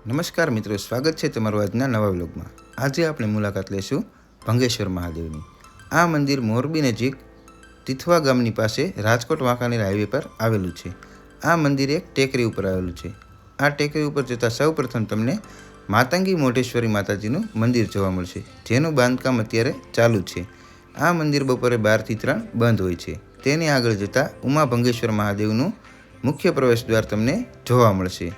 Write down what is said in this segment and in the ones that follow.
નમસ્કાર મિત્રો, સ્વાગત છે તમારું આજના નવા વ્લોગમાં। આજે આપણે મુલાકાત લઈશું ભંગેશ્વર મહાદેવની। આ મંદિર મોરબી નજીક તિથવા ગામની પાસે રાજકોટ વાંકાનેર હાઈવે પર આવેલું છે। આ મંદિર એક ટેકરી ઉપર આવેલું છે। આ ટેકરી ઉપર જતાં સૌપ્રથમ તમને માતંગી મોઢેશ્વરી માતાજીનું મંદિર જોવા મળશે, જેનું બાંધકામ અત્યારે ચાલુ છે। આ મંદિર બપોરે 12 થી 3 બંધ હોય છે। તેની આગળ જતાં ઉમા ભંગેશ્વર મહાદેવનું મુખ્ય પ્રવેશ દ્વાર તમને જોવા મળશે।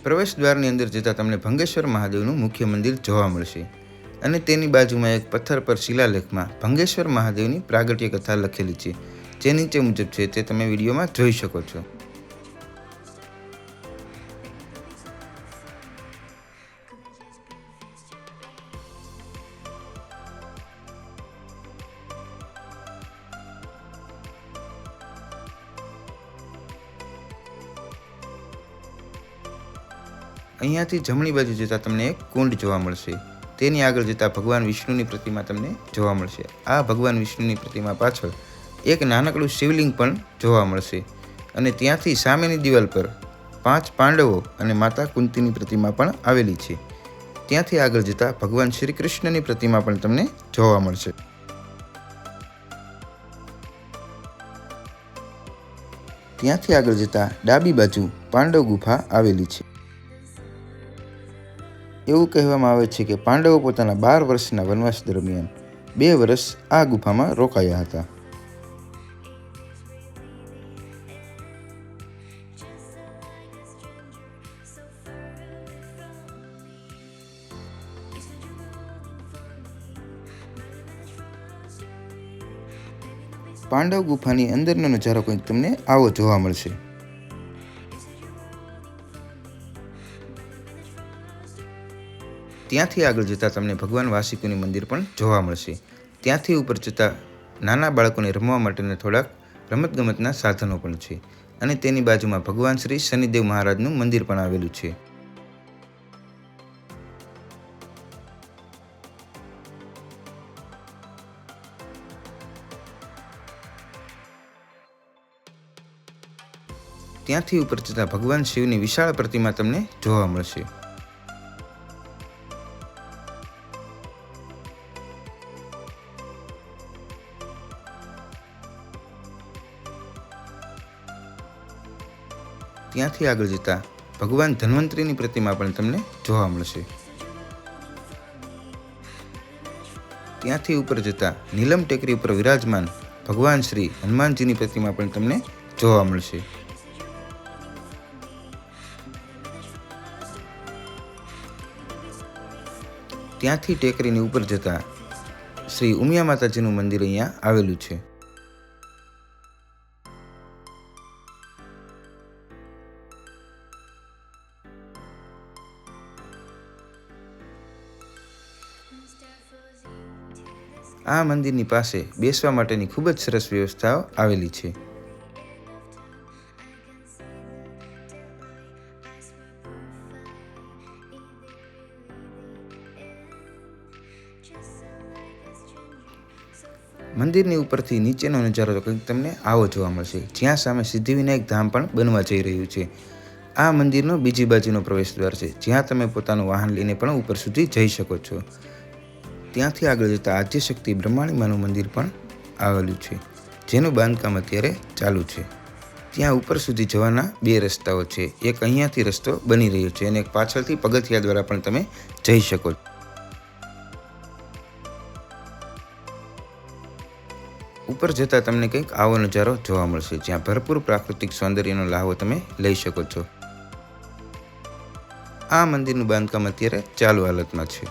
प्रवेश द्वार अंदर जता तमने भंगेश्वर महादेवનું मुख्य मंदिर જોવા મળશે અને તેની બાજુમાં એક પથ્થર પર શિલાલેખમાં ભંગેશ્વર મહાદેવની પ્રાગટ્ય કથા લખેલી છે, જે નીચે મુજબ છે તે તમે વિડીયોમાં જોઈ શકો છો। અહીંયાથી જમણી બાજુ જતાં તમને એક કુંડ જોવા મળશે। તેની આગળ જતાં ભગવાન વિષ્ણુની પ્રતિમા તમને જોવા મળશે। આ ભગવાન વિષ્ણુની પ્રતિમા પાછળ એક નાનકડું શિવલિંગ પણ જોવા મળશે અને ત્યાંથી સામેની દિવાલ પર 5 પાંડવો અને માતા કુંતીની પ્રતિમા પણ આવેલી છે। ત્યાંથી આગળ જતાં ભગવાન શ્રી કૃષ્ણની પ્રતિમા પણ તમને જોવા મળશે। ત્યાંથી આગળ જતાં ડાબી બાજુ પાંડવ ગુફા આવેલી છે। એવું કહેવામાં આવે છે કે પાંડવો પોતાના 12 વર્ષના વનવાસ દરમિયાન 2 વર્ષ આ ગુફામાં રોકાયા હતા। પાંડવ ગુફાની અંદરનો નજારો કંઈક તમને આવો જોવા મળશે। ત્યાંથી આગળ જતાં તમને ભગવાન વાસિકુની મંદિર પણ જોવા મળશે। ત્યાંથી ઉપર જતાં નાના બાળકોને રમવા માટેના થોડાક રમતગમતના સાધનો પણ છે અને તેની બાજુમાં ભગવાન શ્રી શનિદેવ મહારાજનું મંદિર પણ આવેલું છે। ત્યાંથી ઉપર જતાં ભગવાન શિવની વિશાળ પ્રતિમા તમને જોવા મળશે। ત્યાંથી આગળ જતાં ભગવાન ધન્વંતરીની પ્રતિમા પણ તમને જોવા મળશે। ત્યાંથી ઉપર જતાં નીલમ ટેકરી ઉપર વિરાજમાન ભગવાન શ્રી હનુમાનજીની પ્રતિમા પણ તમને જોવા મળશે। ત્યાંથી ટેકરીની ઉપર જતાં શ્રી ઉમિયા માતાજીનું મંદિર અહીંયા આવેલું છે। આ મંદિરની પાસે બેસવા માટેની ખૂબ જ સરસ વ્યવસ્થાઓ આવેલી છે। મંદિરની ઉપરથી નીચેનો નજારો તો કંઈક તમને આવો જોવા મળશે, જ્યાં સામે સિદ્ધિવિનાયક ધામ પણ બનવા જઈ રહ્યું છે। આ મંદિરનો બીજી બાજુનો પ્રવેશ દ્વાર છે, જ્યાં તમે પોતાનું વાહન લઈને પણ ઉપર સુધી જઈ શકો છો। ત્યાંથી આગળ જતાં આદ્યશક્તિ બ્રહ્માણીમાનું મંદિર પણ આવેલું છે, જેનું બાંધકામ અત્યારે ચાલુ છે। ત્યાં ઉપર સુધી જવાના 2 રસ્તાઓ છે, એક અહીંયાથી રસ્તો બની રહ્યો છે અને એક પાછળથી પગથિયા દ્વારા પણ તમે જઈ શકો છો। ઉપર જતાં તમને કંઈક આવો નજારો જોવા મળશે, જ્યાં ભરપૂર પ્રાકૃતિક સૌંદર્યનો લાહવો તમે લઈ શકો છો। આ મંદિરનું બાંધકામ અત્યારે ચાલુ હાલતમાં છે।